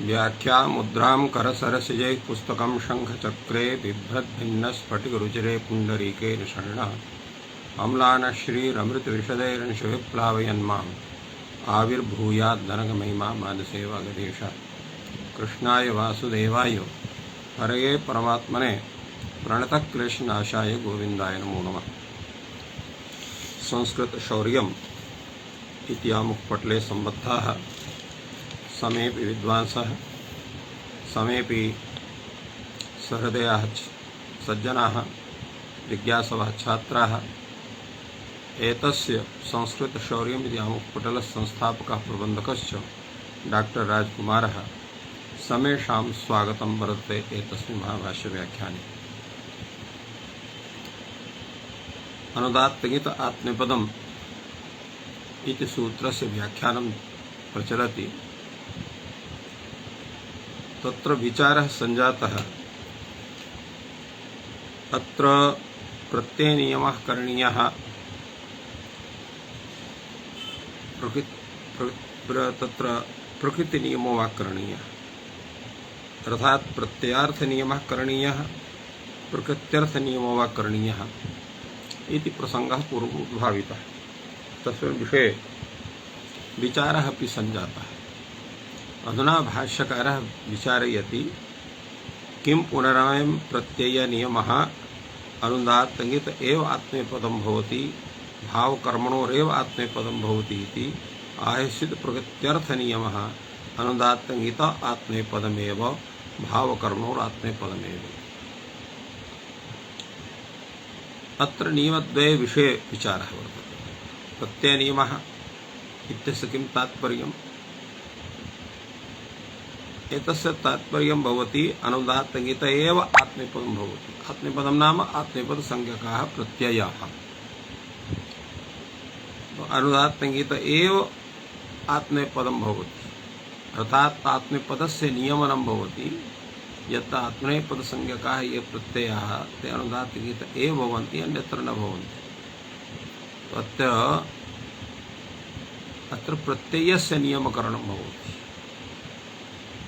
व्याख्या मुद्रां करसरसिजैः पुस्तकं शङ्खचक्रे बिभ्रद्भिन्नस्फटिकरुचिरे पुण्डरीके निषण्णः अम्लानश्रीरमृतविशदैरंशविप्लावयन्माम् आविर्भूयाद्दनगमहिमा मानसेवागधीशः। कृष्णाय वासुदेवाय हरये परमात्मने प्रणतक्लेशनाशाय गोविन्दाय नमो नमः। संस्कृत शौर्यम् इति आमुखपटले सम्बद्धाः समेपि विद्वांसः समेपि सहृदयाः सज्जनाः जिज्ञासवः छात्राः एतस्य संस्कृत शौर्यम् इति आमुखपटलस्य संस्थापकः प्रबन्धकश्च डॉक्टर राजकुमारः समेषां स्वागतं वर्तते एतस्मिन् महाभाष्यव्याख्याने। अनुदात्तगीत आत्मनेपदम् इति सूत्रस्य व्याख्यानं प्रचलति। तत्र विचारः सञ्जातः अत्र प्रत्ययनियमः करणीयः तत्र प्रकृतिनियमो वा करणीयः, अर्थात् प्रत्ययार्थनियमः करणीयः प्रकृत्यर्थनियमो वा करणीयः इति प्रसङ्गः पूर्वोद्भावितः। तस्मिन् विषये विचारः अपि सञ्जातः। अधुना भाष्यकारः विचारयति किं पुनरायं प्रत्ययनियमः अनुदात्तङ्गित एव आत्मनेपदं भवति, भावकर्मणोरेव आत्मनेपदं भवति इति आयस्वित् प्रकृत्यर्थनियमः अनुदात्तङ्गित आत्मनेपदमेव भावकर्मणोरात्मनेपदमेव। अत्र नियमद्वये विषये विचारः वर्तते। प्रत्ययनियमः इत्यस्य किं तात्पर्यम्? एतस्य तात्पर्यं भवति अनुदात्तङ्गित एव आत्मनेपदं भवति। आत्मनेपदं नाम आत्मनेपदसंज्ञकाः प्रत्ययाः। अनुदात्तङ्गित एव आत्मनेपदं भवति, अर्थात् आत्मनेपदस्य नियमनं भवति। यत् आत्मनेपदसंज्ञकाः ये प्रत्ययाः ते अनुदात्तङ्गित एव भवन्ति, अन्यत्र न भवन्ति। अत्र प्रत्ययस्य नियमकरणं भवति।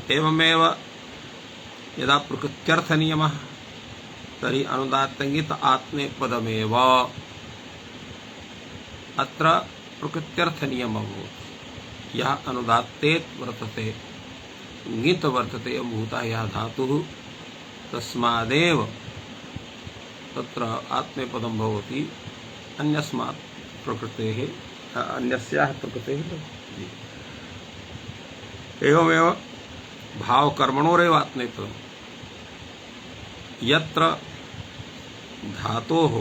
एवमेव यदा प्रकृत्यर्थनियमः तर्हि अनुदात्तङ्गित आत्मनेपदमेव अत्र प्रकृत्यर्थनियमः भवति। यः अनुदात्तेत् वर्तते, ङित् वर्तते भूतः यः धातुः, तस्मादेव तत्र आत्मनेपदं भवति। अन्यस्मात् प्रकृतेः अन्यस्याः प्रकृतेः। एवमेव भावकर्मणोरेव आत्मनेपदम्। यत्र धातोः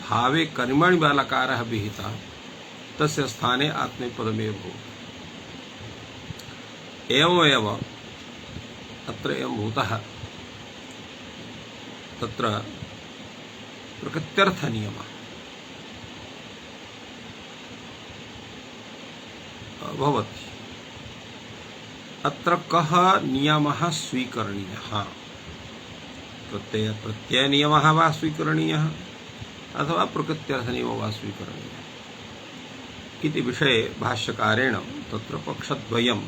भावे कर्मणि वा लकारः विहितः तस्य स्थाने आत्मनेपदमेव भवति। एवमेव अत्र एवं भूतः तत्र प्रकृत्यर्थनियमः भवति। अत्र कः नियमः स्वीकरणीयः? प्रत्ययनियमः वा स्वीकरणीयः अथवा प्रकृत्यर्थनियमो वा स्वीकरणीयः इति विषये भाष्यकारेण तत्र पक्षद्वयं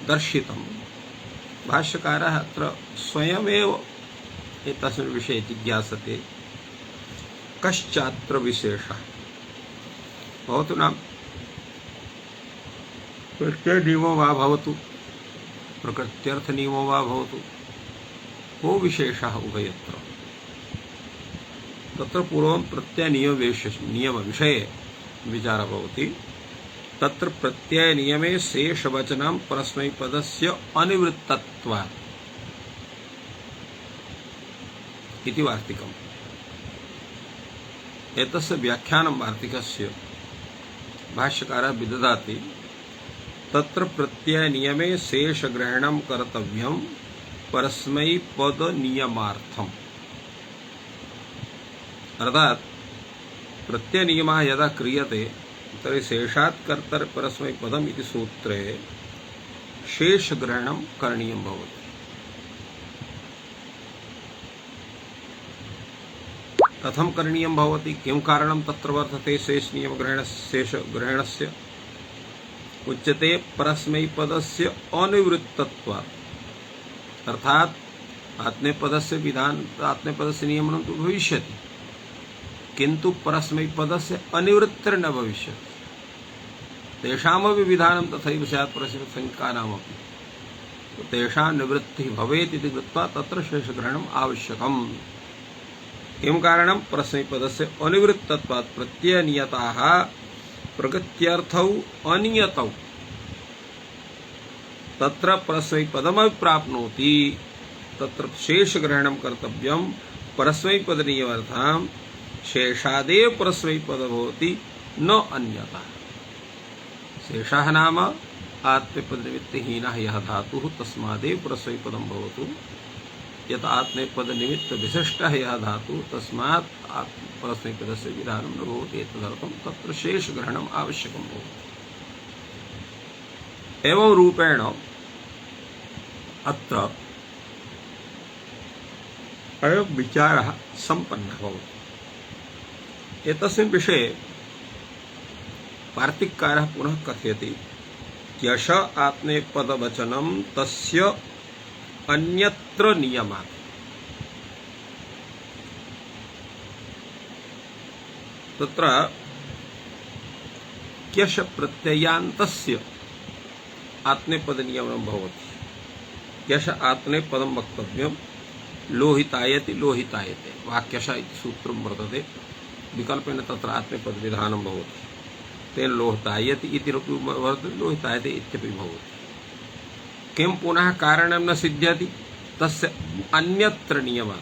दर्शितं। भाष्यकारः अत्र स्वयमेव एतस्मिन् विषये जिज्ञासते कश्चात्र विशेषः भवतु नाम प्रत्ययनियमो वा भवतु प्रकृत्यर्थनियमो वा भवतु, को विशेषः उभयत्र। तत्र पूर्वं प्रत्ययनियमविषये विचारः भवति। तत्र प्रत्ययनियमे शेषवचनं परस्मैपदस्य अनिवृत्तत्वात् इति वार्तिकम्। एतस्य व्याख्यानं वार्तिकस्य भाष्यकारः विदधाति। तत्र प्रत्ययनियमे शेषग्रहणं कर्तव्यं परस्मैपदनियमार्थम्। अर्थात् प्रत्ययनियमः यदा क्रियते तर्हि शेषात् कर्तर् परस्मैपदम् इति सूत्रे शेषग्रहणं करणीयं भवति। कथं करणीयं भवति, किं कारणं तत्र वर्तते शेषग्रहणस्य? उच्यते परस्मैपदस्य अनिवृत्तत्वात्, अर्थात आत्मनेपदस्य विधान आत्मनेपदस्य नियमनं तु भविष्यति, किन्तु परस्मैपदस्य अनिवृत्तिर्न भविष्यति। तेषामपि विधानं तथैव स्यात् परस्मैपदसंज्ञकानामपि, तेषां निवृत्तिः भवेत् इति कृत्वा तत्र शेषग्रहणम् आवश्यकम्। किं कारणं? परस्मैपदस्य अनिवृत्तत्वात् प्रत्ययनियताः प्रगत्यर्थौ अनियतौ तत्र परस्मैपदमपि प्राप्नोति, तत्र शेषग्रहणं कर्तव्यं। परस्मैपदनियमार्थं शेषादेव परस्मैपद भवति, न अन्यथा। शेषः नाम आत्मनेपदनिमित्तहीनः यः धातुः, तस्मादेव परस्मैपदं भवतु। यत् आत्मनेपदनिमित्तविशिष्टः यः धातुः, तस्मात् परस्मैपदस्य विधानं न भवति। एतदर्थं तत्र शेषग्रहणम् आवश्यकं भवति। एवं रूपेण अत्र अयं विचारः सम्पन्नः भवति। एतस्मिन् विषये वार्तिककारः पुनः कथयति, यश आत्मनेपदवचनं तस्य अन्यत्र नियमात्। तत्र क्यश प्रत्ययान्तस्य आत्मनेपदनियमनं भवति। क्यश आत्मनेपदं वक्तव्यं, लोहितायति लोहितायते वाक्यश इति सूत्रं वर्तते, विकल्पेन तत्र आत्मनेपदविधानं भवति। तेन लोहितायति इति वर्तते, लोहितायते इत्यपि भवति। किं पुनः कारणं न सिद्ध्यति? तस्य अन्यत्र नियमात्।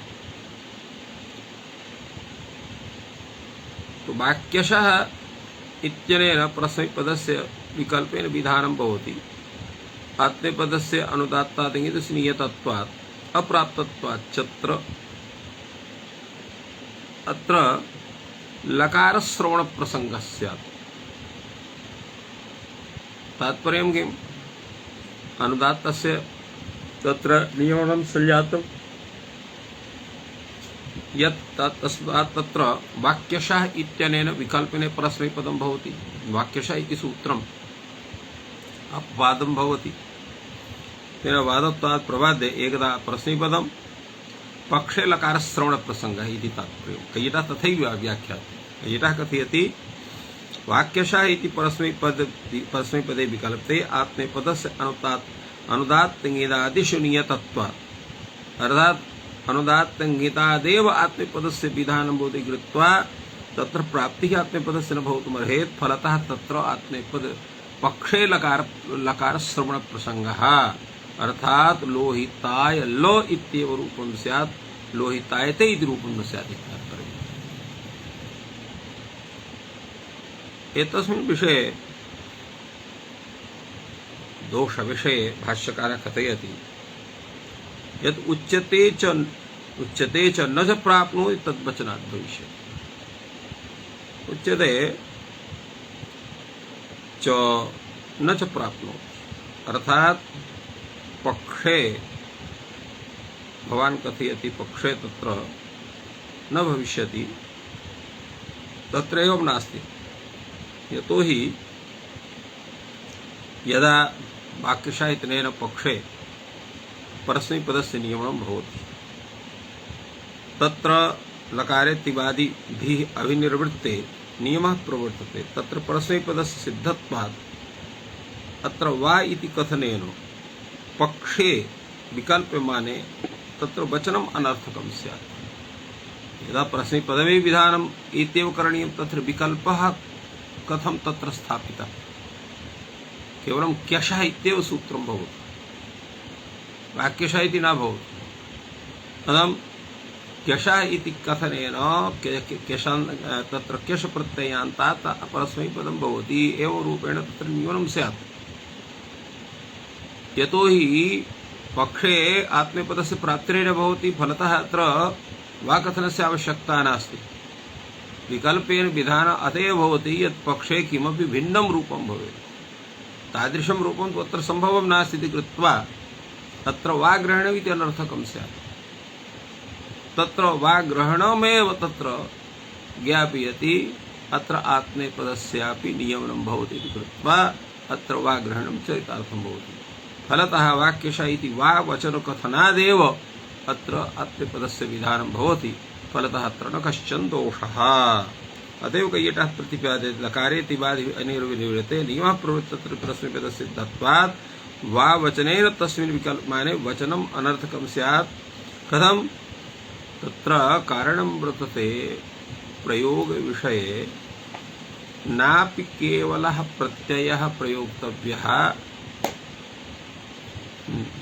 तो वाक्यशः इत्यनेन परस्मैपदस्य विकल्पेन विधानं भवति। आत्मनेपदस्य अनुदात्तादिङ्गितस्य नियतत्वात् अप्राप्तत्वाच्चत्र अत्र लकारश्रवणप्रसङ्गः स्यात्। तात्पर्यं किम्? अनुदात्तस्य तत्र नियमनं सञ्जातं यत् तस्मात् तत्र वाक्यशः इत्यनेन विकल्पेन परस्मैपदं भवति। वाक्यशः इति सूत्रम् अपवादं भवति। तेन वादत्वात् प्रवादे एकदा परस्मैपदं पक्षे लकारश्रवणप्रसङ्गः इति तात्पर्यं। कैयटः तथैव व्याख्याति। कैयटः कथयति, वाक्यशः इति परस्मैपदे विकल्पते आत्मनेपदस्य अनुदात्तङ्गितादिषु नियतत्वात्, अर्थात् अनुदात्तङ्गितादेव आत्मनेपदस्य विधानं भवति कृत्वा तत्र प्राप्तिः आत्मनेपदस्य न भवितुमर्हेत्। फलतः तत्र आत्मनेपद पक्षे लकारश्रवणप्रसङ्गः, अर्थात् लोहिताय ल इत्येव रूपं स्यात्, लोहितायते इति रूपं न स्यात् इति तात्पर्यम्। एतस्मिन् विषये दोषविषये भाष्यकारः कथयति यत् उच्यते च न च प्राप्नोति तद्वचनात् भविष्यति। उच्यते च न च प्राप्नोति, अर्थात् पक्षे भवान् कथयति पक्षे तत्र न भविष्यति, तत्र एवं नास्ति। यतोहि यदा वाक्यशः इत्यनेन पक्षे परस्मैपदस्य नियमनं भवति, तत्र लकारे तिवादिभिः अभिनिर्वृत्ते नियमः प्रवर्तते। तत्र परस्मैपदस्य सिद्धत्वात् अत्र वा इति कथनेन पक्षे विकल्प्यमाने तत्र वचनम् अनर्थकं स्यात्। यदा परस्मैपदमेव विधानम् इत्येव करणीयं, तत्र विकल्पः कथं तत्र स्थापितः? केवलं क्यशः इत्येव सूत्रं भवति, वाक्यशः इति न भवति। तदं क्यशः इति कथनेन तत्र क्यश प्रत्ययान्तात् परस्मैपदं भवति, एवं रूपेण तत्र नियमनं स्यात्। यतोहि पक्षे आत्मनेपदस्य प्राप्तिरेव भवति, फलतः अत्र वाकथनस्य आवश्यकता नास्ति। विकल्पेन विधान अतएव भवति यत् पक्षे किमपि भिन्नं रूपं भवेत्। तादृशं रूपं तु अत्र सम्भवं नास्ति इति कृत्वा तत्र वाग्रहणम् इति अनर्थकं स्यात्। तत्र वाग्रहणमेव तत्र ज्ञापयति, अत्र आत्मनेपदस्यापि नियमनं भवति इति कृत्वा अत्र वा ग्रहणं चरितार्थं भवति। फलतः वाक्यश इति वा वचनकथनादेव अत्र आत्मनेपदस्य विधानं भवति। फलतः अत्र न कश्चन दोषः। अतएव कैयटः प्रतिपादयति लकारे तिबादि अनिर्विनिवृत्ते नियमः प्रवृत्तत्र परस्मैपदस्य सिद्धत्वात् वा वचनेन तस्मिन् विकल्पमाने वचनम् अनर्थकं स्यात्। कथं? तत्र कारणं वर्तते प्रयोग विषये नापि केवलः प्रत्ययः प्रयोक्तव्यः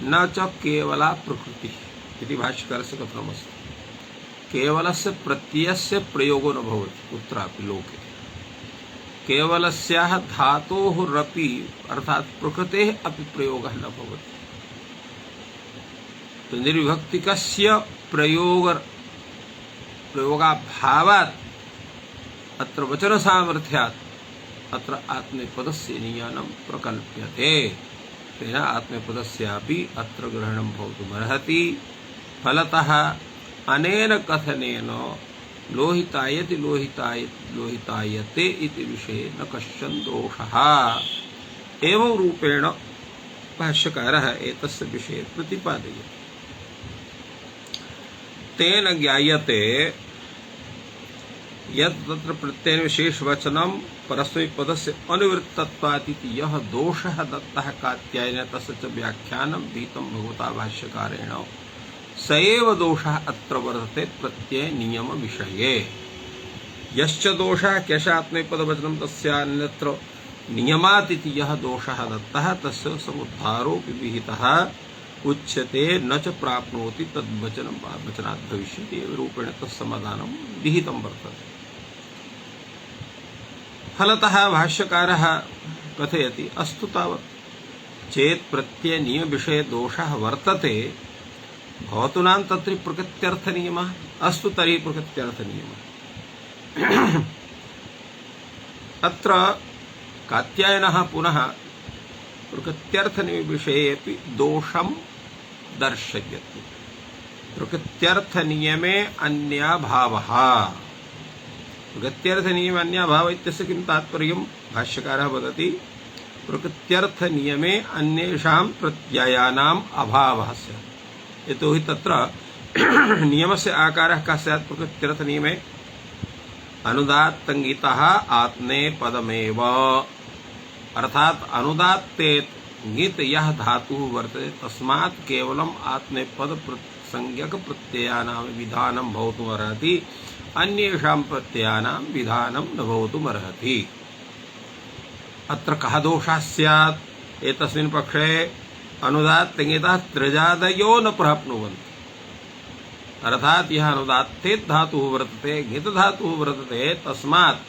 न च केवला प्रकृतिः इति भाष्यकारस्य कथनमस्ति। केवलस्य प्रत्ययस्य प्रयोगो न भवति कुत्रापि लोके। केवलस्याः धातोरपि अर्थात् प्रकृतेः अपि प्रयोगः न भवति। तो निर्विभक्तिकस्य प्रयोगाभावात् अत्र वचन सामर्थ्यात् अत्र आत्मनेपदस्य नियमनं प्रकल्प्यते। तेन आत्मनेपदस्यापि अत्र ग्रहणं भवितुमर्हति। फलतः अनेन कथनेन लोहितायति लोहितायते इति विषये न कश्चन दोषः। एवं रूपेण भाष्यकारः एतस्य विषये प्रतिपादयति। तेन ज्ञायते यत् तत्र प्रत्ययेन विशेषवचनं परस्मैपदस्य अनुवृत्तत्वात् इति यः दोषः दत्तः कात्यायनेन तस्य च व्याख्यानं विहितं भगवता भाष्यकारेण स एव दोषः अत्र वर्तते प्रत्यय नियम विषये। यश्च दोषः क्यशात्मनेपदवचनं तस्यान्यत्र नियमात् इति यः दोषः दत्तः तस्य समुद्धारोऽपि विहितः उच्यते न च प्राप्नोति तद्वचनं वचनात् भविष्यति। एवं रूपेण तत्समाधानं विहितं वर्तते। फलतः भाष्यकारः कथयति अस्तु तावत् चेत् प्रत्यय नियम विषये दोषः वर्तते भवतु नाम तत्र प्रकृत्यर्थ नियमः। अस्तु तर्हि प्रकृत्यर्थ नियमः। अत्र कात्यायनः पुनः प्रकृत्यर्थ नियम विषये अपि दोषं दर्शयति। प्रकृत्यर्थ नियमे अन्याभावः। प्रकृत्यर्थ नियमे अन्याभावः इत्यस्य किं तात्पर्यं? भाष्यकारः वदति प्रकृत्यर्थ नियमे अन्येषां प्रत्ययानाम् अभावः स्यात्। यतोहि तत्र नियमस्य आकारः कः स्यात्? प्रकृत्यर्थ नियमे अनुदात्तङ्गितः आत्मनेपदमेव। अर्थात् अनुदात्तेत् ङित् यः धातुः वर्तते तस्मात् केवलम् आत्मनेपद संज्ञक प्रत्ययानां विधानं भवितुमर्हति। अन्येषां प्रत्ययानां विधानं न भवितुमर्हति। अत्र कः दोषः स्यात्? एतस्मिन् पक्षे अनुदात्तङ्गितः त्रिजादयो न प्राप्नुवन्ति। अर्थात् यः अनुदात्तेत् धातुः वर्तते ङित् धातुः वर्तते तस्मात्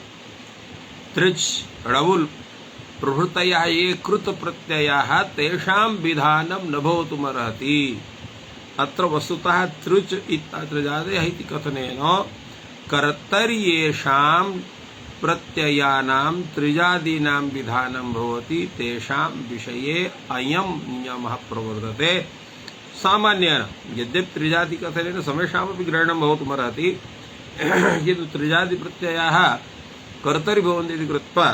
त्रिच् णवुल् प्रभृतयः ये कृत प्रत्ययाः तेषां विधानं न भवितुमर्हति। अत्र वस्तुतः त्रिच् त्रिजादयः इति कथनेन कर्तर्येषां प्रत्ययानां त्रिजादीनां विधानं भवति तेषां विषये अयं नियमः प्रवर्तते। सामान्येन यद्यपि त्रिजाति कथनेन समेषामपि ग्रहणं भवितुमर्हति किन्तु त्रिजाति प्रत्ययाः कर्तरि भवन्ति इति कृत्वा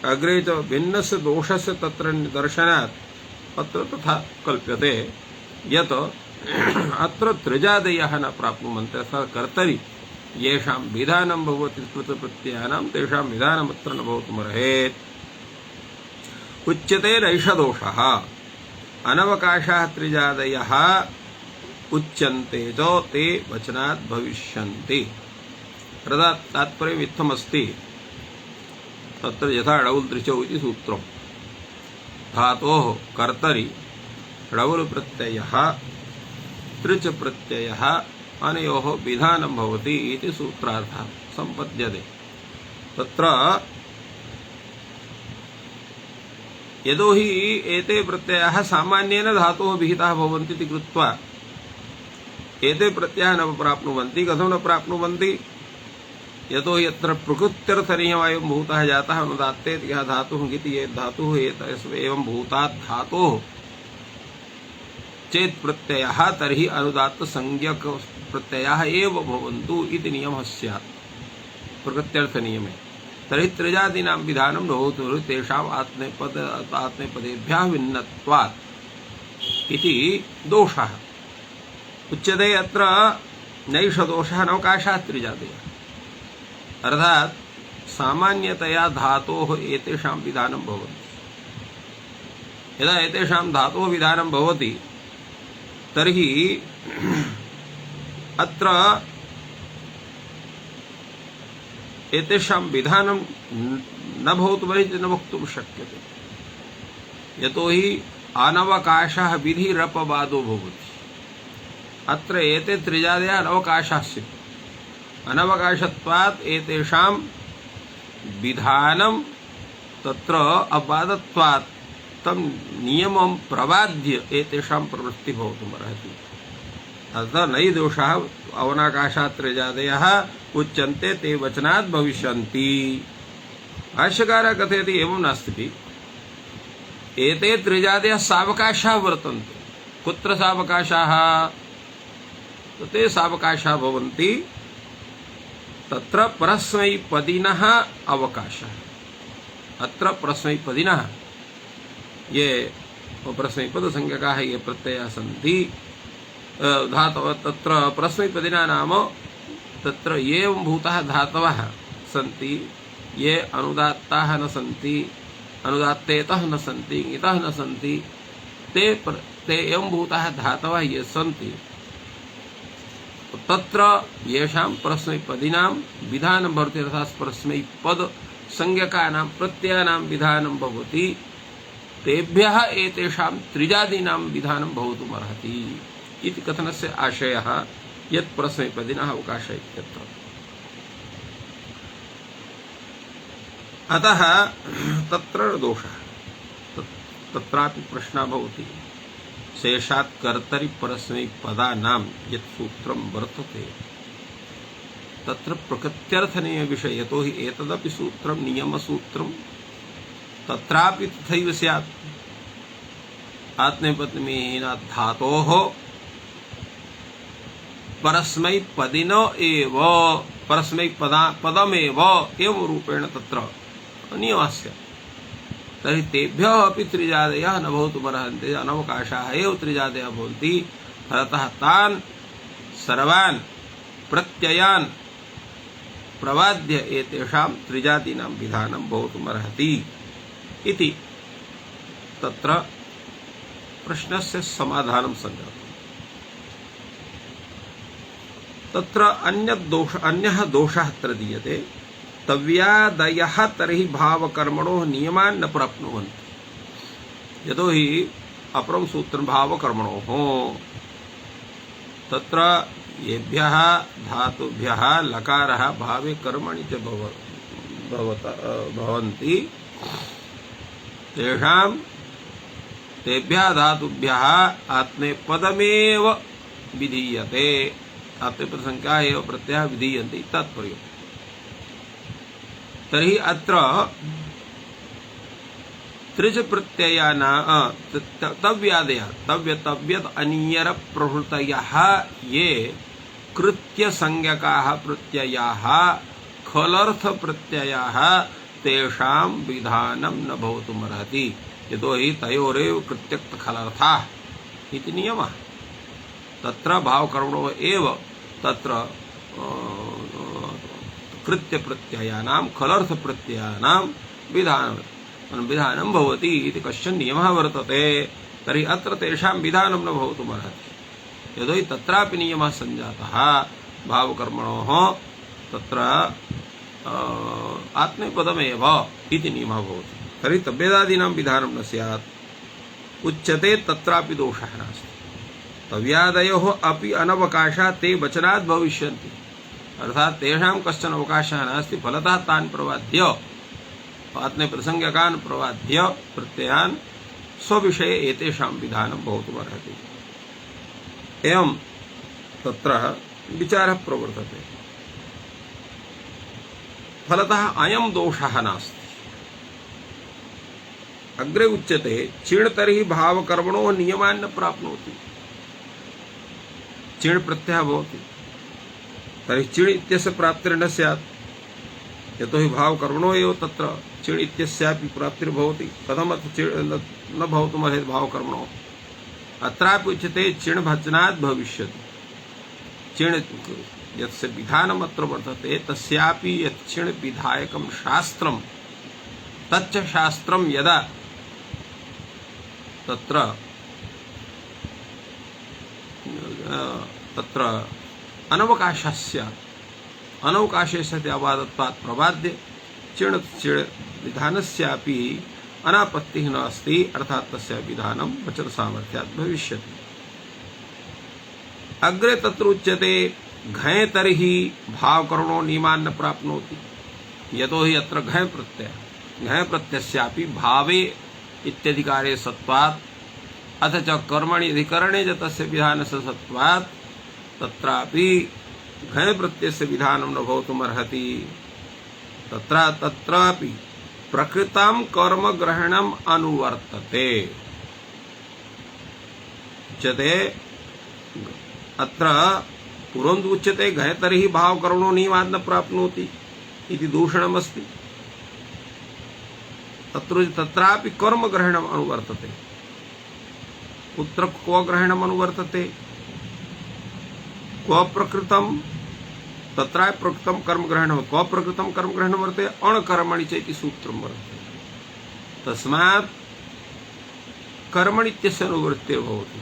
अग्रे च भिन्नस्य दोषस्य तत्र दर्शनात् अत्र तथा कल्प्यते यत् अत्र त्रिजादयः न प्राप्नुवन्ति। अर्थात् कर्तरि येषां विधानं भवति कृतप्रत्ययानां तेषां विधानम् अत्र न भवितुमर्हेत्। उच्यते नैष दोषः अनवकाशाः त्रिजादयः उच्यन्ते च ते वचनात् भविष्यन्ति। तात्पर्यम् इत्थमस्ति तत्र यथा णवुल् त्रिचौ इति सूत्रम्। धातोः कर्तरि णवुल् प्रत्ययः त्रिच प्रत्ययः अनयोः विधानं भवति इति सूत्रार्थः सम्पद्यते। तत्र यतोहि एते प्रत्ययाः सामान्येन धातोः विहिताः भवन्ति इति कृत्वा एते प्रत्ययाः न प्राप्नुवन्ति। कथं न प्राप्नुवन्ति? यतोहि यत्र प्रकृत्यर्थनियमः भूतः जातः अनुदात्तेत् यः धातुः ङित् ये धातुः एवं भूतात् धातोः चेत् प्रत्ययः तर्हि अनुदात्त संज्ञक प्रत्ययाः एव भवन्तु इति नियमः स्यात् प्रकृत्यर्थ नियमे। तर्हि त्रिजादीनां विधानं न भवतु तेषाम् आत्मनेपदेभ्यः भिन्नत्वात् इति दोषः उच्यते। अत्र नैष दोषः नवकाशात् त्रिजादयः, अर्थात् सामान्यतया धातोः एतेषां विधानं भवति। यदा एतेषां धातोः विधानं भवति तर्हि अत्र एतेषां विधानं न भवतु इति न वक्तुं शक्यते, यतोहि अनवकाशः विधिरपवादो भवति। अत्र एते त्रिजादयः अनवकाशाः स्युः, अनवकाशत्वात् एतेषां विधानं तत्र अपवादत्वात् तं नियमं प्रबाद्य एतेषां प्रवृत्तिः भवितुमर्हति। अतः नयि दोषाः अवनाकाशात् त्रिजादयः उच्यन्ते ते वचनात् भविष्यन्ति। भाष्यकारः कथयति एवं नास्ति, एते त्रिजादयः सावकाशाः वर्तन्ते। कुत्र सावकाशाः? ते सावकाशाः भवन्ति तत्र परस्मैपदिनः अवकाशः। अत्र परस्मैपदिनः ये परस्मैपदसंज्ञकाः ये प्रत्ययाः सन्ति धातवः, तत्र परस्मैपदिनः नाम तत्र एवं भूताः धातवः सन्ति ये अनुदात्ताः न सन्ति, अनुदात्तेतः न सन्ति, इतः न सन्ति, ते एवं भूताः धातवः ये सन्ति तत्र येषां परस्मैपदिनां विधानं भवति, अर्थात् परस्मैपद संज्ञकानां प्रत्ययानां विधानं भवति, तेभ्यः एतेषां त्रिजादीनां विधानं भवितुमर्हति इति कथनस्य आशयः, यत् परस्मैपदिनः अवकाशः इत्यत्र। अतः तत्र दोषः, तत्रापि प्रश्नः भवति, शेषात् कर्तरि परस्मैपदानां यत् सूत्रं वर्तते तत्र प्रकृत्यर्थनियमविषये, यतोहि एतदपि सूत्रं नियमसूत्रं तत्रापि तथैव स्यात्। आत्मनेपदमेनात् धातोः परस्मैपदिनो एव परस्मैपदमेव एवं रूपेण तत्र नियमः स्यात्। तर्हि तेभ्यः अपि त्रिजादयः न भवितुमर्हन्ति, अनवकाशाः एव त्रिजादयः भवन्ति। अतः तान् सर्वान् प्रत्ययान् प्रवाद्य एतेषां त्रिजादीनां विधानं भवितुमर्हति इति तत्र प्रश्नस्य समाधानं सञ्जातम्। तत्र अन्यः दोषः अत्र दीयते, तव्यादयः तर्हि भावकर्मणोः नियमान् न प्राप्नुवन्ति। यतोहि अपरं सूत्रं भावकर्मणोः, तत्र येभ्यः धातुभ्यः लकारः भावे कर्मणि च भवन्ति तेभ्यः धातुभ्यः आत्मनेपदमेव विधीयते, आत्मनेपदसंज्ञकाः एव प्रत्ययाः विधीयन्ते तात्पर्यम्। तर्हि अत्र त्रिज प्रत्ययाना तव्यादयः तव्यत् अनियर प्रभृतयः ये कृत्य संज्ञकाः प्रत्ययाः खलर्थ प्रत्ययाः तेषां विधानं न भवितुमर्हति, यतोहि तयोरेव कृत्यक्त खलर्थाः इति नियमः। तत्र भावकर्मणो एव तत्र कृत्य प्रत्ययानां खलर्थ प्रत्ययानां विधानं भवति इति कश्चन नियमः वर्तते। तर्हि अत्र तेषां विधानं न भवितुमर्हति, यतोहि तत्रापि नियमः सञ्जातः भावकर्मणोः तत्र आत्मनेपदमेव इति नियमः भवति। तर्हि तव्यदादीनां विधानं न स्यात्। उच्यते तत्रापि दोषः नास्ति, तव्यादयोः अपि अनवकाशात् ते वचनात् भविष्यन्ति, अर्थात् तेषां कश्चन अवकाशः नास्ति, फलतः तान् प्रवाद्य आत्मनेपदसंज्ञकान् प्रवाद्य प्रत्ययान् स्वविषये एतेषां विधानं भवितुमर्हति। एवं तत्र विचारः प्रवर्तते। फलतः अयं दोषः नास्ति। अग्रे उच्यते चिण् तर्हि भावकर्मणोः नियमान् न प्राप्नोति। चिण् प्रत्ययः भवति, तर्हि चिण् इत्यस्य प्राप्तिर्न स्यात्। यतो हि भावकर्मणो एव तत्र चिण् इत्यस्यापि प्राप्तिर्भवति। कथमत्र चिण् न भवितुमर्हति भावकर्मणो? अत्रापि उच्यते चिण् भजनात् भविष्यति। चिण् यस्य विधानम् अत्र वर्तते तस्यापि यत् चिण् विधायकं शास्त्रं तच्च शास्त्रं यदा तत्र अनवकाशे सति अबाधत्वात् प्रबाद्य चिण् विधानस्यापि अनापत्तिः नास्ति, अर्थात् तस्य विधानं वचन सामर्थ्यात् भविष्यति। अग्रे तत्र उच्यते घञ् तर्हि भावकरणो नियमान् न प्राप्नोति। यतो हि अत्र घञ् प्रत्ययस्यापि भावे इत्यधिकारे सत्वात् अथ च कर्मणि अधिकरणे च तस्य विधानस्य सत्वात् तत्रापि घञ् प्रत्ययस्य विधानं न भवितुमर्हति। तत्रापि प्रकृतं कर्म ग्रहणम् अनुवर्तते। उच्यते अत्र पूर्वं तु उच्यते घञ् तर्हि भावकरणो नियमान् न प्राप्नोति इति दूषणमस्ति। तत्रापि कर्म ग्रहणम् अनुवर्तते। कुत्र क्व ग्रहणम् अनुवर्तते? क्व प्रकृतं? तत्र प्रकृतं कर्म ग्रहणं। क्व प्रकृतं कर्म ग्रहणं वर्तते? अणकर्मणि च इति सूत्रं वर्तते। तस्मात् कर्मणि इत्यस्य अनुवृत्तिर्भवति।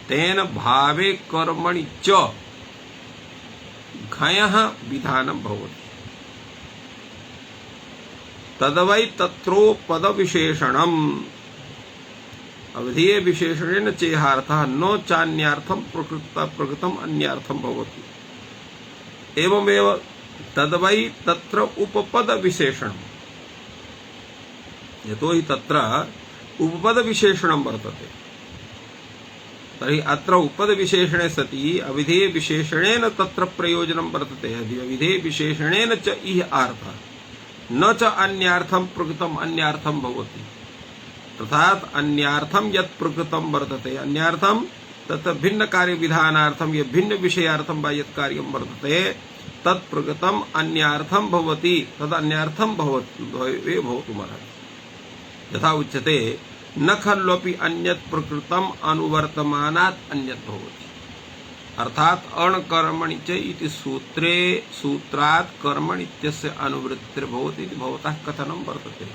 तेन भावे कर्मणि च घञः विधानं भवति। तदवै तत्रोपदविशेषणम् अवधीये विशेषणेन चेहार्थः न चान्यार्थं प्रकृतम् अन्यार्थं भवति। एवमेव तदवै तत्र उपपद विशेषणम्। यतो हि तत्र उपपद विशेषणं वर्तते, तर्हि अत्र उपपद विशेषणे सति अविधेय विशेषणेन तत्र प्रयोजनं वर्तते। अविधेय विशेषणेन च इह अर्थः न च अन्यार्थं प्रकृतम् अन्यार्थं भवति। अर्थात् अन्यार्थं यत् प्रकृतं वर्तते, अन्यार्थं तत्र भिन्न कार्य विधानार्थं यत् भिन्न विषयार्थं वा यत् कार्यं वर्तते तत् प्रकृतम् अन्यार्थं भवति, तद् अन्यार्थं भवितुमर्हति। यथा उच्यते न खल्वपि अन्यत् प्रकृतम् अनुवर्तमानात् अन्यत् भवति। अर्थात् अणकर्मणि च इति सूत्रात् कर्मणि इत्यस्य अनुवृत्तिर्भवति इति भवतः कथनं वर्तते।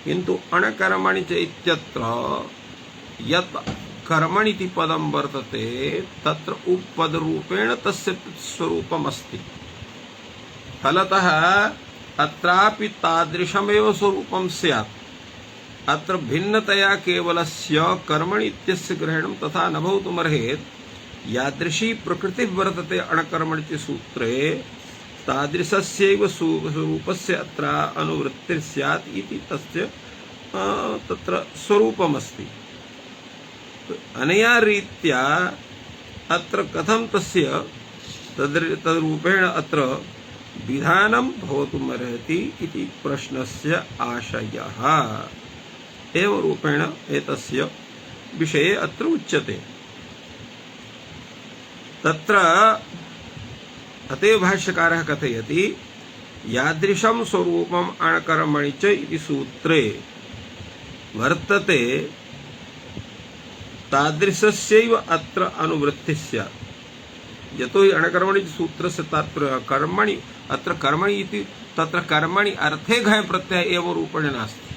किन्तु अणकर्मणि च इत्यत्र यत् कर्मणि इति पदं वर्तते तत्र उपपदरूपेण तस्य स्वरूपमस्ति। फलतः अत्रापि तादृशमेव स्वरूपं स्यात्। अत्र भिन्नतया केवलस्य कर्मणि इत्यस्य ग्रहणं तथा न भवितुमर्हेत्। यादृशी प्रकृतिः वर्तते अणकर्मणि इति सूत्रे तादृशस्यैव स्वरूपस्य अत्र अनुवृत्तिः स्यात् इति तस्य तत्र स्वरूपमस्ति। अनया रीत्या अत्र कथं तस्य तद्रूपेण अत्र विधानं भवितुमर्हति इति प्रश्नस्य आशयः। एवं रूपेण एतस्य विषये अत्र उच्यते। तत्र अतएव भाष्यकारः कथयति यादृशं स्वरूपम् अणकर्मणि च इति सूत्रे वर्तते तादृशस्यैव अत्र अनुवृत्तिः स्यात्। यतो हि अणकर्मणि सूत्रस्य तात्पर्यः कर्मणि, अत्र कर्मणि इति तत्र कर्मणि अर्थे घञ् प्रत्ययः एवं रूपेण नास्ति।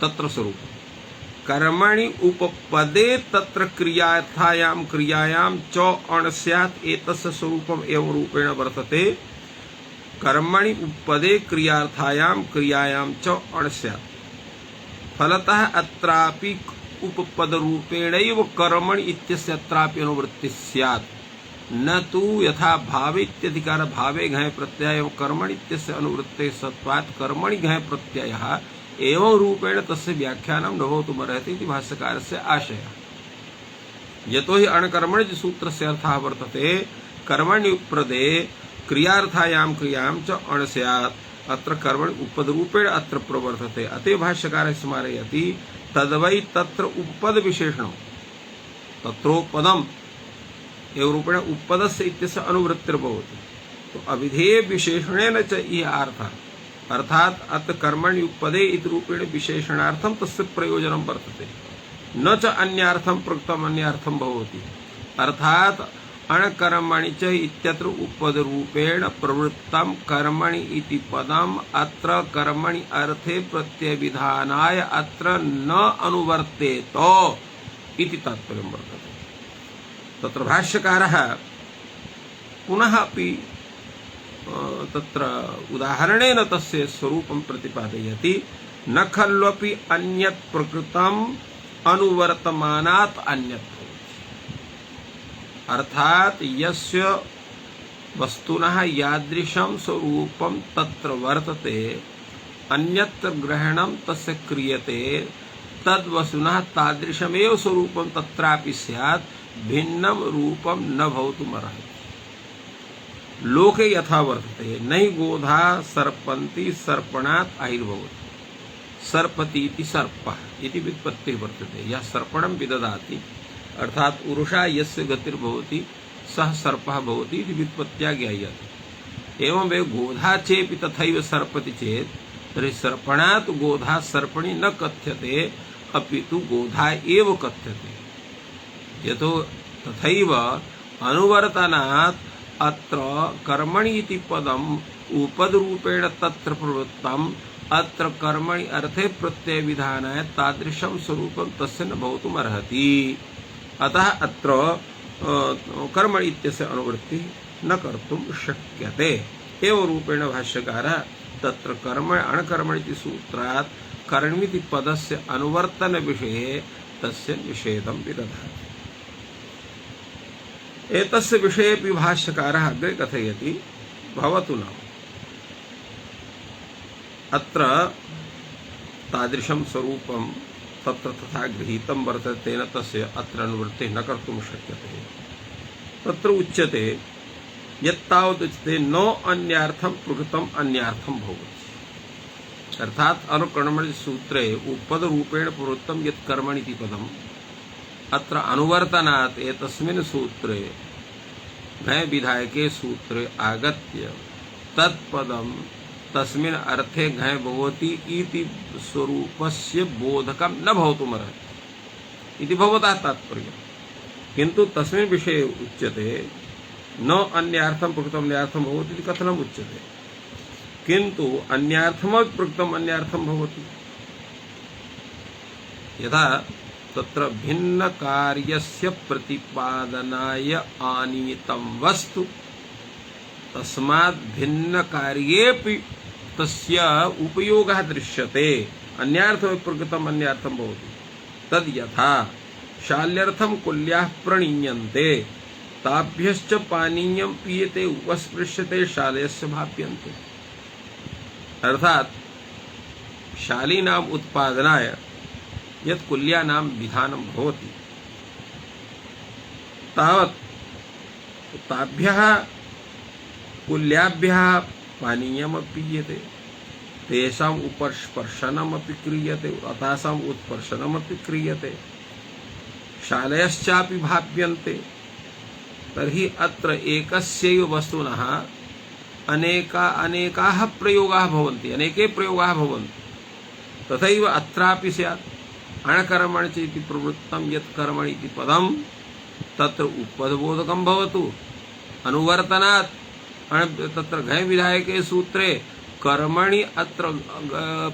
तत्र स्वरूपम् कर्मणि उपपदे तत्र क्रियार्थायां क्रियायां च अण् स्यात् एतस्य स्वरूपम् एवं रूपेण वर्तते। कर्मणि उपपदे क्रियार्थायां क्रियायां च अण् स्यात्। फलतः अत्रापि उपपदरूपेणैव कर्मणि इत्यस्य अत्रापि अनुवृत्तिः स्यात्। न तु यथा भावे इत्यधिकार भावे घञ् प्रत्ययः एवं कर्मणि इत्यस्य अनुवृत्तेः सत्वात् कर्मणि घञ् प्रत्ययः एवं रूपेण तस्य व्याख्यानं न भवितुमर्हति इति भाष्यकारस्य आशयः। यतो हि अणकर्मणि सूत्रस्य अर्थः वर्तते कर्मणि उपपदे क्रियार्थायां क्रियां च अण् स्यात्। अत्र कर्मणि उपपदरूपेण अत्र प्रवर्तते। अतः भाष्यकारः स्मारयति तद्वै तत्र उपपद विशेषणं तत्रोपदम् एवं रूपेण उपपदस्य इत्यस्य अनुवृत्तिर्भवति। तो अविधेय विशेषणेन च इह अर्थः अर्थात अत कर्मणि उपपदे इति रूपेण विशेषणार्थम तस्य प्रयोजनं वर्तते न च अन्यार्थम प्रकृतम अन्यार्थम भवति अर्थात अणकर्मणि च इत्यत्र उपपद रूपेण प्रवृत्तम कर्मणि इति पदम अत्र कर्मणि अर्थे प्रत्ययविधानाय अत्र न अनुवर्तेत इति तात्पर्यं वर्तते। तत्र भाष्यकारः पुनः अपि तत्र उदाहरणेन तस्य स्वरूपं प्रतिपादयति न खल्वपि अन्यत् प्रकृतम् अनुवर्तमानात् अन्यत् भवति अर्थात यस्य वस्तुनः यादृशं स्वरूपं तत्र वर्तते अन्यत्र ग्रहणं तस्य क्रियते तद्वस्तुनः तादृशमेव स्वरूपं तत्रापि स्यात् भिन्नं रूपं न भवितुमर्हति। लोके यथा वर्तते नहि गोधा सर्पन्ति सर्पणात् आयुर्भवति सर्पति इति सर्पः इति व्युत्पत्तिः वर्तते। यः सर्पणं विदधाति अर्थात उरुषा यस्य गतिर्भवति सः सर्पः भवति इति व्युत्पत्त्या ज्ञायते। एवमेव गोधा चेपि तथैव सर्पति चेत् तर्हि सर्पणात् गोधा सर्पणि न कथ्यते अपितु गोधा एव कथ्यते। यतो तथैव अनुवर्तनात् अत्र कर्मणि इति पदम् उपदरूपेण तत्र प्रवृत्तम् अत्र कर्मणि अर्थे प्रत्यय विधानाय तादृशं स्वरूपं तस्य न भवितुमर्हति। अतः अत्र कर्मणि इत्यस्य अनुवृत्तिः न कर्तुं शक्यते। एवं रूपेण भाष्यकारः तत्र कर्म अणकर्मणि सूत्रात् कर्मिति पदस्य अनुवर्तन विषये तस्य निषेधं विदधाति। एतस्य विषयेपि भाष्यकारः अग्रे कथयति भवतु नाम अत्र तादृशं स्वरूपं तत्र तथा गृहीतं वर्तते तेन तस्य अत्र अनुवृत्तिः न कर्तुं शक्यते। तत्र उच्यते यत्तावत् उच्यते न अन्यार्थं प्रकृतम् अन्यार्थं भवति अर्थात अनुकर्मणि सूत्रे उपपद रूपेण प्रवृत्तं यत् कर्मणि इति पदम् अत्र अनुवर्तनात् एतस्मिन् सूत्रे घय विधायके सूत्रे आगत्य तत्पदं तस्मिन् अर्थे घय भवति इति स्वरूपस्य बोधकं न भवितुमर्हति इति भवतः तात्पर्यम्। किन्तु तस्मिन् विषये उच्यते न अन्यार्थं प्रकृतम् अन्यार्थं भवति इति कथनम् उच्यते किन्तु अन्यार्थमपि प्रकृतम् अन्यार्थं भवति। यथा तत्र भिन्न कार्यस्य प्रतिपादनाय आनीतं वस्तु तस्मात् भिन्न कार्येपि तस्य उपयोगः दृश्यते अन्यार्थं प्रकृतम् अन्यार्थं भवति। तद् यथा शाल्यर्थं कुल्याः प्रणीयन्ते ताभ्यश्च पानीयं पीयते उपस्पृश्यते शालयस्य भाप्यन्ते। अर्थात शालीनाम् उत्पादनाय यत् कुल्यानां विधानं भवति तावत् ताभ्यः कुल्याभ्यः पानीयमपि पीयते तेषाम् उपस्पर्शनमपि क्रियते तासाम् उत्पर्शनमपि क्रियते शालयश्चापि भाप्यन्ते। तर्हि अत्र एकस्यैव वस्तुनः अनेकाः प्रयोगाः भवन्ति अनेके प्रयोगाः भवन्ति। तथैव अत्रापि स्यात् अणकर्मणि च इति प्रवृत्तं यत् कर्मणि इति पदं तत्र उपपदबोधकं भवतु अनुवर्तनात् तत्र घय विधायके सूत्रे कर्मणि अत्र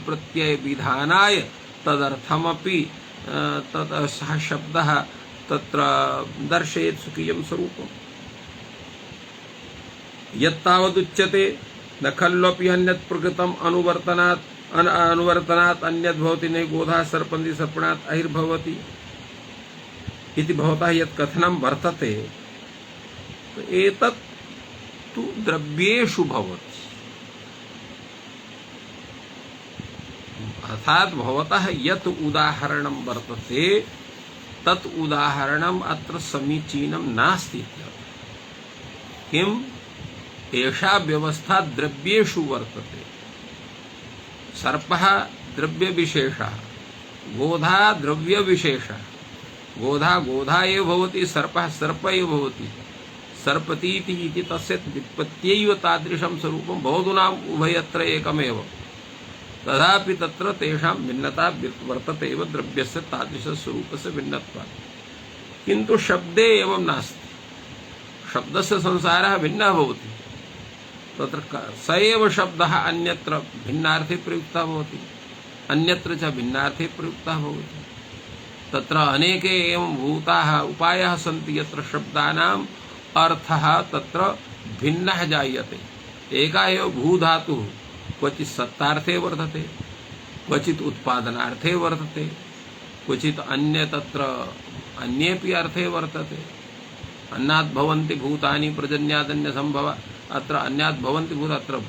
प्रत्यय विधानाय तदर्थमपि सः शब्दः तत्र दर्शयेत् स्वकीयं स्वरूपम्। यत्तावदुच्यते न खल्वपि अन्यत् प्रकृतम् अनुवर्तनात् अन्यद् भवति नहि गोधा सर्पन्ति सर्पणात् आयुर्भवति इति भवतः यत् कथनं वर्तते एतत् तु द्रव्येषु भवति। अर्थात भवतः यत् उदाहरणं वर्तते तत् उदाहरणम् अत्र समीचीनं नास्ति। किम् एषा व्यवस्था द्रव्येषु वर्तते। सर्पः द्रव्यविशेषः गोधा द्रव्यविशेषः गोधा एव भवति सर्पः सर्प एव भवति सर्पतीति इति तस्य व्युत्पत्त्यैव तादृशं स्वरूपं बहुधूनाम् उभयत्र एकमेव, तथापि तत्र तेषां भिन्नता वर्तते एव द्रव्यस्य तादृशस्वरूपस्य भिन्नत्वात्। किन्तु शब्दे एवं नास्ति, शब्दस्य संसारः भिन्नः भवति, तत्र स एव शब्दः अन्यत्र भिन्नार्थे प्रयुक्तः भवति, अन्यत्र च भिन्नार्थे प्रयुक्तः भवति। तत्र अनेके एवं भूताः उपायाः सन्ति यत्र शब्दानाम् अर्थः तत्र भिन्नः जायते। एका एव भूधातुः क्वचित् सत्तार्थे वर्तते, क्वचित् उत्पादनार्थे वर्तते, क्वचित् अन्य तत्र अन्येपि अर्थे वर्तते। अन्नात् भवन्ति भूतानि पर्जन्यादन्य संभव, अत्र अन्यात् भवन्ति भूत, अत्र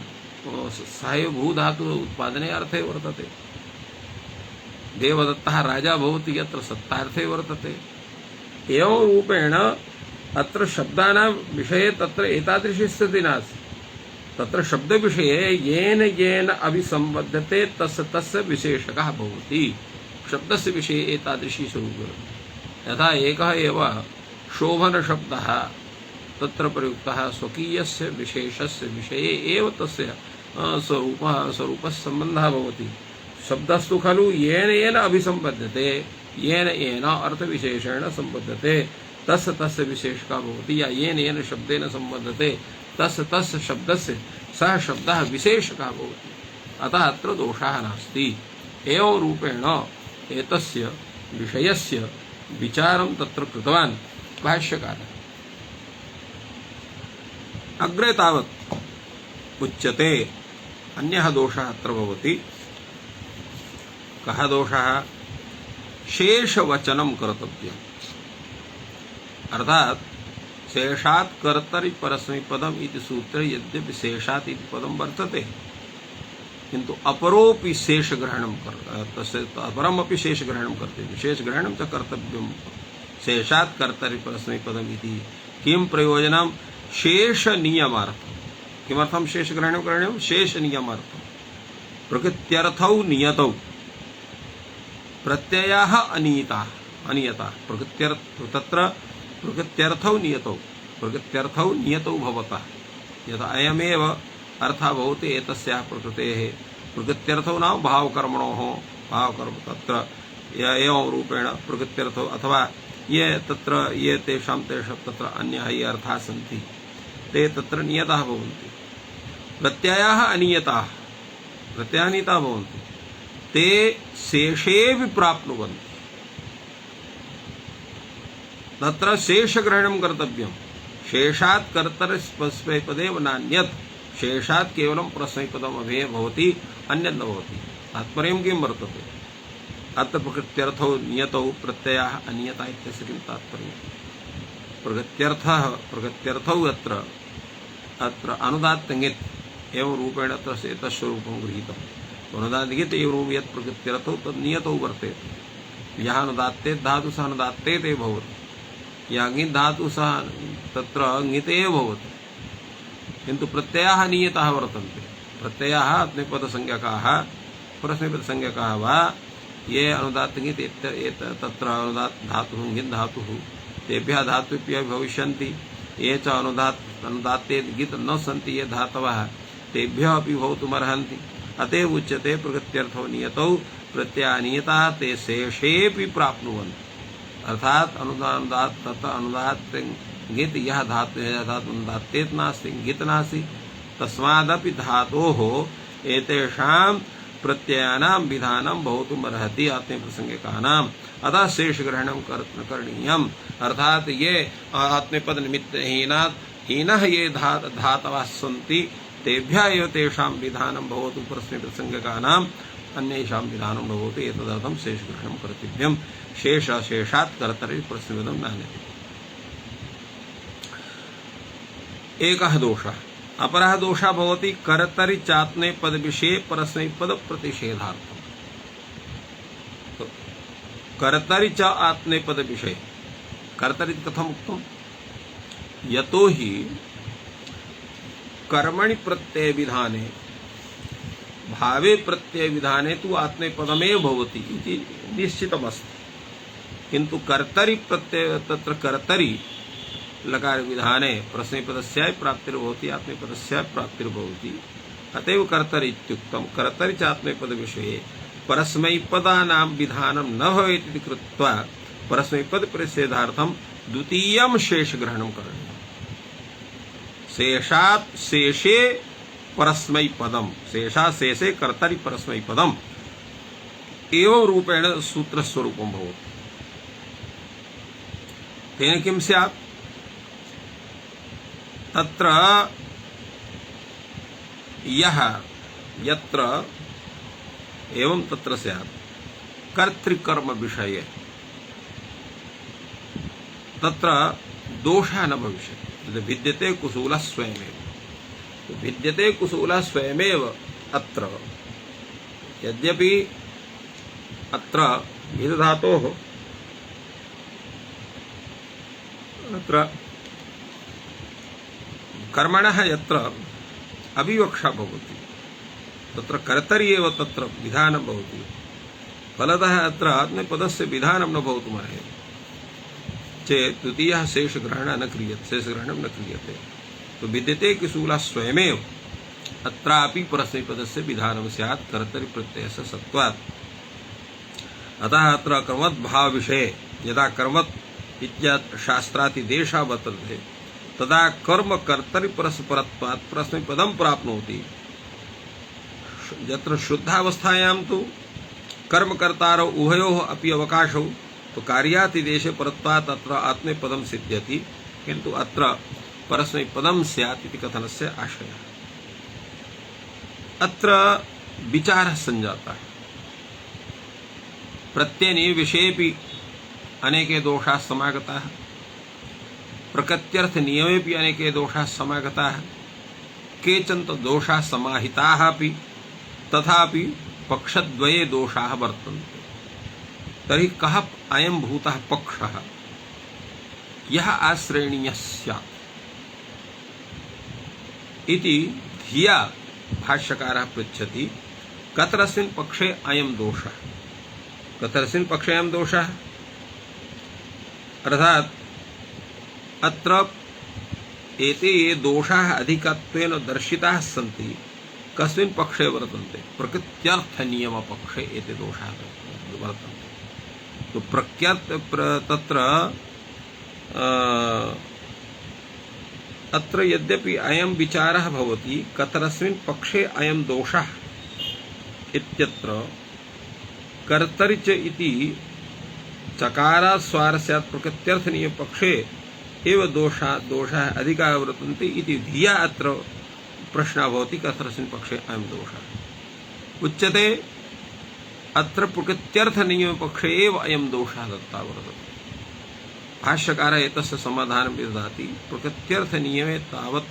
सः एव भूधातुः उत्पादने अर्थे वर्तते। देवदत्तः राजा भवति यत्र सत्तार्थे वर्तते। एवं रूपेण अत्र शब्दानां विषये तत्र एतादृशी स्थितिः नास्ति। तत्र शब्दविषये येन येन अभिसंबध्यते तस्य तस्य विशेषकः भवति। शब्दस्य विषये एतादृशी स्वरूपः। यथा एकः एव शोभनशब्दः तत्र प्रयुक्तः स्वकीयस्य विशेषस्य विषये एव तस्य स्वरूपः सम्बन्धः भवति। शब्दस्तु खलु येन येन अभिसंबध्यते, येन येन अर्थविशेषेण संबध्यते तस्य तस्य विशेषकः भवति, या येन येन शब्देन संबध्यते तस्य तस्य शब्दस्य सः शब्दः विशेषकः भवति। अतः अत्र दोषः नास्ति। एवं रूपेण एतस्य विषयस्य विचारं तत्र कृतवान् भाष्यकारः। अग्रे तावत् उच्यते अन्यः दोषः अत्र भवति। कः दोषः? शेषवचनं कर्तव्यम्। अर्थात शेषात् कर्तरि परस्मैपदम् इति सूत्रे यद्यपि शेषात् इति पदं वर्तते, किन्तु अपरोपि शेषग्रहणं तस्य अपरमपि शेषग्रहणं कर्तव्यं, शेषग्रहणं च कर्तव्यं। शेषात् कर्तरि परस्मैपदम् इति किं प्रयोजनं? शेषनियमार्थं। किमर्थं शेषग्रहणं करणीयं? शेषनियमार्थं। प्रकृत्यर्थौ नियतौ प्रत्ययाः अनियताः तत्र प्रकृत्यर्थौ नियतौ भवतः। यथा अयमेव अर्थः भवति एतस्याः प्रकृतेः। प्रकृत्यर्थौ नाम भावकर्मणोः, भावकर्म तत्र एवं रूपेण प्रकृत्यर्थौ, अथवा ये तत्र ये तेषां तत्र अन्याः ये अर्थाः सन्ति ते तत्र नियताः भवन्ति। प्रत्ययाः अनियताः भवन्ति, ते शेषेऽपि प्राप्नुवन्ति। तत्र शेषग्रहणं कर्तव्यं। शेषात् कर्तरिपदे नान्यत्, शेषात् केवलं परस्मैपदम् अभेः भवति, अन्यत् न भवति। तात्पर्यं किं वर्तते? अत्र प्रकृत्यर्थौ नियतौ प्रत्ययाः अनियता इत्यस्य किं तात्पर्यं? प्रकृत्यर्थौ अत्र अनुदात्तङित् एवं रूपेण तस्य एतस्वरूपं गृहीतम्। अनुदात्तङित् एवं यत् प्रकृत्यर्थौ तद् नियतौ वर्तेते। यः अनुदात्ते धातु सः अनुदात्ते ते भवति, या ङित् धातु सः तत्र ङिते एव भवति, किन्तु प्रत्ययाः नियताः वर्तन्ते। प्रत्ययाः आत्मनेपदसंज्ञकाः परस्मैपदसंज्ञकाः वा ये अनुदात्तङित् तत्र अनुदात् धातुः ङित् धातुः तेभ्यः धातुभ्यः भविष्यन्ति। ये च अनुदात्ते ङित् न सन्ति ये धातवः तेभ्यः अपि भवितुमर्हन्ति। अतएव उच्यते प्रकृत्यर्थौ नियतौ प्रत्ययाः नियताः ते शेषेऽपि प्राप्नुवन्ति। अर्थात अनुदात्त ङित् यः धातु अनुदात्तेत् नास्ति ङित् नास्ति, तस्मादपि धातोः एतेषां प्रत्ययानां विधानं भवितुमर्हति आत्मनेपदसंज्ञकानाम्। अतः शेषग्रहणं करणीयम्। अर्थात ये आत्मनेपदनिमित्तहीनः ये धातवः सन्ति तेभ्यः एव तेषां विधानं भवतु, परस्मैपदसंज्ञकानाम् अन्येषां विधानं भवतु। एतदर्थं शेषग्रहणं कर्तव्यं। शेषात् कर्तरि परस्मैपदं नान्यते। एकः दोषः। अपरः दोषः भवति कर्तरि चात्मनेपदविषये परस्मैपदप्रतिषेधार्थम्। कर्तरि च आत्मनेपदविषये कर्तरि कथम् उक्तम्? यतो हि कर्मणि प्रत्ययविधाने भावे प्रत्ययविधाने तु आत्मनेपदमेव भवति इति निश्चितमस्ति, किन्तु कर्तरि प्रत्यय तत्र कर्तरि लकार विधाने प्रश्नपदस्याय प्राप्तिर्भवति आत्मनेपदस्याय प्राप्तिर्भवति अतएव कर्तरि इत्युक्तम् कर्तरि च आत्मनेपद विषये परस्मैपदानां विधानं न भवेत् इति कृत्वा परस्मैपद प्रतिषेधार्थं द्वितीयं शेषग्रहणं करणीयम् शेषात् शेषे परस्मैपदम् शेषात् शेषे कर्तरि परस्मैपदम् एवं रूपेण सूत्रस्वरूपं भवति तेन किं स्यात् तत्र यः यत्र एवं तत्र स्यात् कर्तृकर्म विषये तत्र दोषः न भविष्यति विद्यते कुशूलः स्वयमेव विद्यते कुशूलः स्वयमेव अत्र यद्यपि अत्र विधातोः अत्र कर्मणः यत्र अविवक्षा भवति तत्र कर्तरि एव तत्र विधानं भवति फलतः अत्र आत्मनेपदस्य विधानं न भवितुमर्हति चेत् द्वितीयः शेषग्रहणः न क्रियते तो विद्यते कुशूलः स्वयमेव अत्रापि परस्मैपदस्य विधानं स्यात् कर्तरि प्रत्ययस्य सत्त्वात् अतः अत्र कर्मद्भाव विषये यदा कर्मत् इत्यात् शास्त्रातिदेशः वर्तते तदा कर्म कर्तरि परस्परत्वात् परस्मैपदं प्राप्नोति यत्र शुद्धावस्थायां तु कर्मकर्तारौ उभयोः अपि अवकाशौ तो कार्यातिदेशे परत्वात् अत्र आत्मनेपदं सिद्ध्यति किन्तु अत्र परस्मैपदं स्यात् इति कथनस्य आशयः अत्र विचारः सञ्जातः प्रत्ययनियमे विषयेपि अनेके दोषाः समागताः प्रकृत्यर्थ नियमेपि अनेके दोषाः समागताः केचन तो दोषाः समाहिताः अपि तथापि पक्षद्वये दोषाः वर्तन्ते तर्हि कः अयं भूतः पक्षः यः आश्रयणीयः स्यात् इति धिया भाष्यकारः पृच्छति कतरस्मिन् पक्षे अयं दोषः कतरस्मिन् पक्षे अयं दोषः अर्थात् अत्र एते ये दोषाः अधिकत्वेन दर्शिताः सन्ति कस्मिन् पक्षे वर्तन्ते प्रकृत्यर्थ नियम पक्षे एते दोषाः वर्तन्ते तो तत्र अत्र यद्यपि अयं विचारः भवति कतरस्मिन् पक्षे अयं दोषः इत्यत्र कर्तरि च इति चकारात् स्वार स्यात् प्रकृत्यर्थ नियम पक्षे एव दोषाः अधिकाः वर्तन्ते इति धिया अत्र प्रश्नः भवति कतरस्मिन् पक्षे अयं दोषः उच्यते अत्र प्रकृत्यर्थ नियम पक्षे एव अयं दोषः दत्तः वर्तते भाष्यकारः एतस्य समाधानं ददाति प्रकृत्यर्थ नियमे तावत्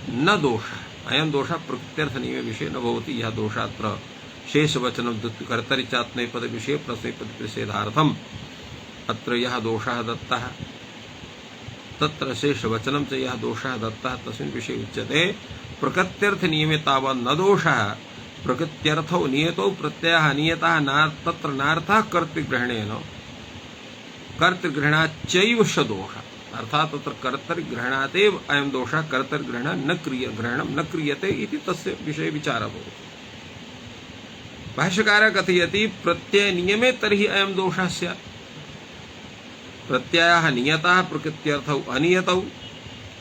न दोषः अयं दोषः प्रकृत्यर्थ नियमे विषये न भवति यः दोषः अत्र शेषवचनं कर्तरि चात्मनेपद विषये प्रश्नपद प्रतिषेधार्थम् अत्र यः दोषः दत्तः तत्र शेषवचनं च यः दोषः दत्तः तस्मिन् विषये उच्यते प्रकृत्यर्थ नियमे तावत् न दोषः प्रकृत्यर्थौ नियतौ प्रत्ययः नियतः तत्र नार्थः कर्तृग्रहणेन कर्तृग्रहणाच्चैव स दोषः अर्थात् तत्र कर्तृग्रहणादेव अयं दोषः कर्तृग्रहणं न क्रियते इति तस्य विषये विचारः भवति भाष्यकारः कथयति प्रत्यय नियमे तर्हि अयं दोषः स्यात् प्रत्ययः नियतः प्रकृत्यर्थौ अनियतौ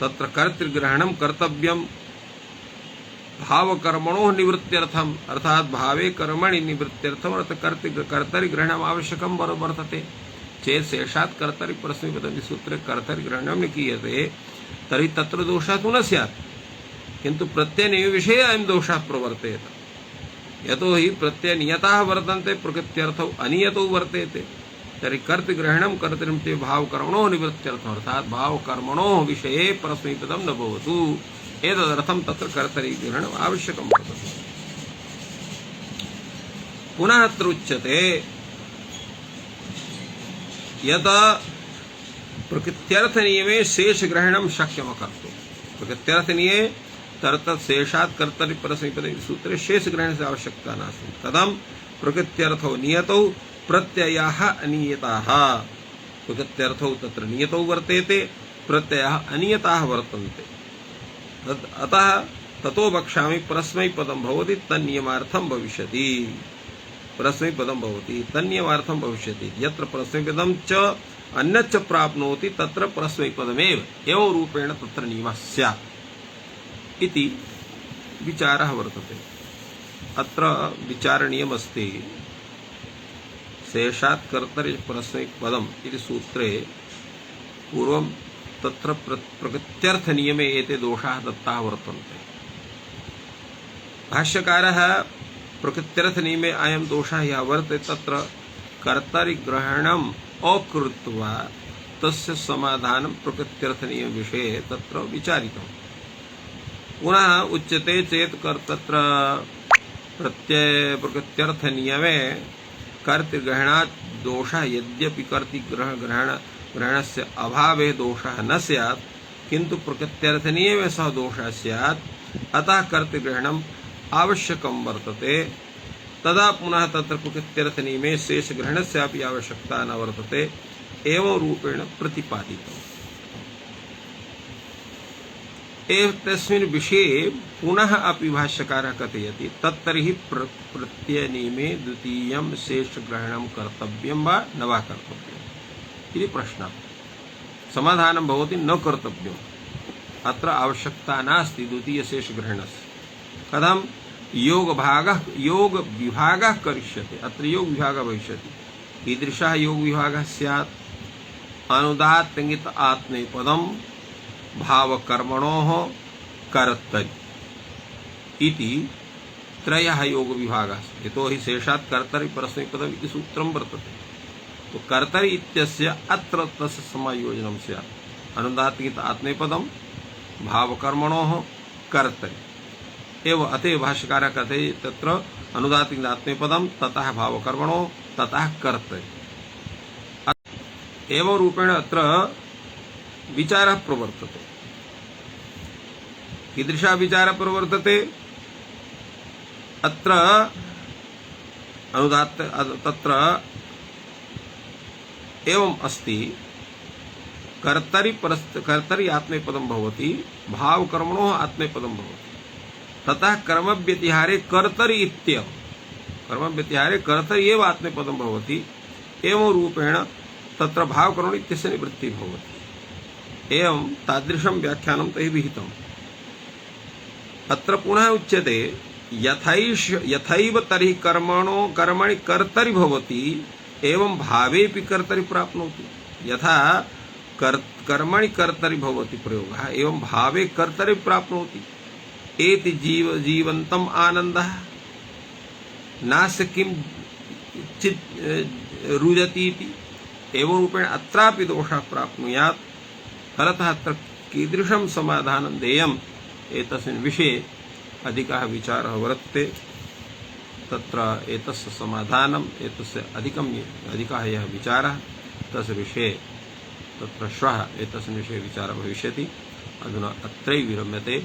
तत्र कर्तृग्रहणं कर्तव्यं भावकर्मणोः निवृत्त्यर्थम् अर्थात् भावे कर्मणि निवृत्त्यर्थम् कर्तरिग्रहणम् आवश्यकं वर्तते चेत् शेषात् कर्तरि परस्मैपदी सूत्रे कर्तरिग्रहणं न क्रियते तर्हि तत्र दोषः तु न स्यात् किन्तु प्रत्ययनियमे विषये अयं दोषः प्रवर्तेत यतो हि प्रत्ययनियताः वर्तन्ते प्रकृत्यर्थौ अनियतौ वर्तेते तर्हि कर्तृग्रहणं कर्तृं भावकर्मणोः निवृत्त्यर्थम् अर्थात् भावकर्मणोः विषये परस्मैपदं न भवतु एतदर्थं तत्र कर्तरिग्रहणम् आवश्यकं वर्तते पुनः अत्र उच्यते यत् प्रकृत्यर्थनियमे शेषग्रहणं शक्यमकर्तुं प्रकृत्यर्थनियमे तर्तत् शेषात् कर्तरि परस्मैपदी सूत्रे शेषग्रहणस्य आवश्यकता नास्ति कथं प्रकृत्यर्थौ नियतौ प्रत्ययाः अनियताः प्रकृत्यर्थौ तत्र नियतौ वर्तेते प्रत्ययः अनियताः वर्तन्ते। अतः ततो वक्ष्यामि परस्मैपदं भवति तन्नियमार्थं भविष्यति। परस्मैपदं भवति तन्नियमार्थं भविष्यति। यत्र परस्मैपदं च अन्यच्च प्राप्नोति तत्र परस्मैपदमेव एवं रूपेण तत्र नियमः स्यात् इति विचारः वर्तते। अत्र विचारणीयमस्ति शेषात् कर्तरि परस्मैपदम् इति सूत्रे पूर्वं तत्र प्रकृत्यर्थनियमे एते दोषाः दत्ताः वर्तन्ते। भाष्यकारः प्रकृत्यर्थनियमे अयं दोषः यः वर्तते तत्र कर्तरिग्रहणम् अकृत्वा तस्य समाधानं प्रकृत्यर्थनियमविषये तत्र विचारितम्। पुनः उच्यते चेत् तत्र प्रकृत्यर्थनियमे कर्तृग्रहणात् दोषः यद्यपि कर्तृग्रहणस्य अभावे दोषः न स्यात् किन्तु प्रकृत्यर्थनियमे सः दोषः स्यात्। अतः कर्तृग्रहणम् आवश्यकं वर्तते। तदा पुनः तत्र प्रकृत्यर्थनियमे शेषग्रहणस्यापि आवश्यकता न वर्तते एवं रूपेण प्रतिपादितम्। एतस्मिन् विषये पुनः अपि भाष्यकारः कथयति तत्तर्हि प्रत्ययनियमे द्वितीयं शेषग्रहणं कर्तव्यं वा न वा कर्तव्यम् इति प्रश्नः। समाधानं भवति न कर्तव्यम्। अत्र आवश्यकता नास्ति द्वितीयशेषग्रहणस्य। कथं योग विभागः करिष्यते। अत्र योग विभागः भविष्यति। कीदृशः योग विभागः स्यात्? अनुदात्तङ्गित आत्मनेपदं भावकर्मणोः कर्तरि इति त्रयः योग विभागः। यतो हि शेषात् कर्तरि परस्मैपदम् इति सूत्रं वर्तते। तो कर्तरि इत्यस्य अत्र तस्य समायोजनं स्यात्। अनुदात्तङ्गित आत्मनेपदं भावकर्मणोः कर्तरि एव। अतएव भाष्यकारः कथयति तत्र अनुदात्तङ्गित आत्मनेपदं ततः भावकर्मणो ततः कर्तरि एवं रूपेण अत्र विचारः प्रवर्तते। कीदृशः विचारः प्रवर्तते? अत्र तत्र एवं अस्ति कर्तरि आत्मनेपदं भवति भावकर्मणोः आत्मनेपदं भवति ततः कर्मव्यतिहारे कर्तरि इत्येव। कर्मव्यतिहारे कर्तरि एव आत्मनेपदं भवति। एवं रूपेण तत्र भावकर्मणो इत्यस्य निवृत्तिः भवति। एवं तादृशं व्याख्यानं तैः विहितम्। अत्र पुनः उच्यते यथैव तर्हि कर्मणि कर्तरि भवति एवं भावेपि कर्तरि प्राप्नोति। यथा कर्मणि कर्तरि भवति प्रयोगः एवं भावे कर्तरि प्राप्नोति। एति जीवन्तम् आनन्दः नास्य किं रुजति इति। एवं रूपेण अत्रापि दोषः प्राप्नुयात्। फलतः अत्र कीदृशं समाधानं देयम् एतस्मिन् विषये अधिकः विचारः वर्तते। तत्र एतस्य समाधानम् एतस्य अधिकः यः विचारः तस्य विषये तत्र श्वः एतस्मिन् विषये विचारः भविष्यति। अधुना अत्रैव विरम्यते।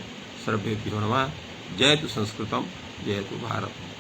सर्वेभ्यो नमः। जयतु संस्कृतं, जयतु भारतम्।